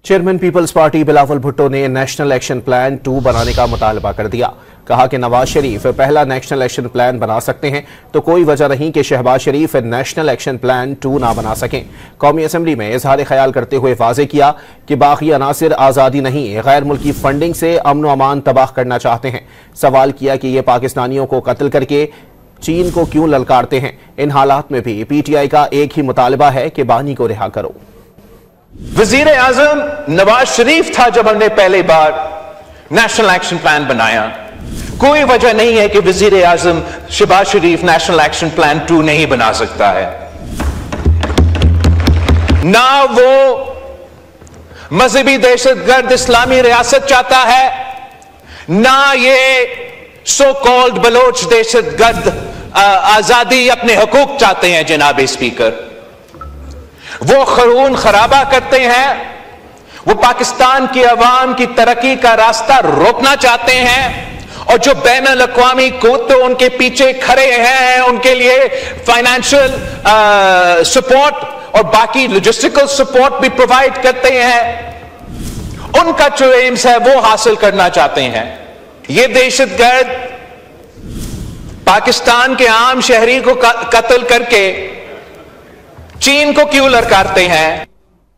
Chairman Peoples Party Bilawal Bhutto ने national action plan 2 बनाने का मुतालबा कर दिया। कहा कि नवाज शरीफ पहला नेशनल एक्शन प्लान बना सकते हैं तो कोई वजह नहीं कि शहबाज शरीफ नेशनल एक्शन प्लान 2 ना बना सकें। कौमी असम्बली में इजहार ख्याल करते हुए वाज़े किया कि बाकी अनासिर आज़ादी नहीं गैर मुल्की फंडिंग से अमन व अमान तबाह करना चाहते हैं। सवाल किया कि ये पाकिस्तानियों को कत्ल करके चीन को क्यों ललकारते हैं। इन हालात में भी PTI का एक ही मुतालबा है कि बानी को रिहा करो। वजीर आजम नवाज शरीफ था जब हमने पहली बार नेशनल एक्शन प्लान बनाया। कोई वजह नहीं है कि वजीर आजम शहबाज शरीफ नेशनल एक्शन प्लान 2 नहीं बना सकता है। ना वो मजहबी दहशतगर्द इस्लामी रियासत चाहता है, ना ये सो कॉल्ड बलोच दहशतगर्द आजादी अपने हकूक चाहते हैं। जनाब स्पीकर, वो खून खराबा करते हैं, वो पाकिस्तान की अवाम की तरक्की का रास्ता रोकना चाहते हैं, और जो बैन अल-अक़वामी कुव्वतें उनके पीछे खड़े हैं, उनके लिए फाइनेंशियल सपोर्ट और बाकी लॉजिस्टिकल सपोर्ट भी प्रोवाइड करते हैं, उनका जो एम्स है वो हासिल करना चाहते हैं। ये दहशतगर्द पाकिस्तान के आम शहरी को कत्ल करके चीन को क्यों ललकारते हैं।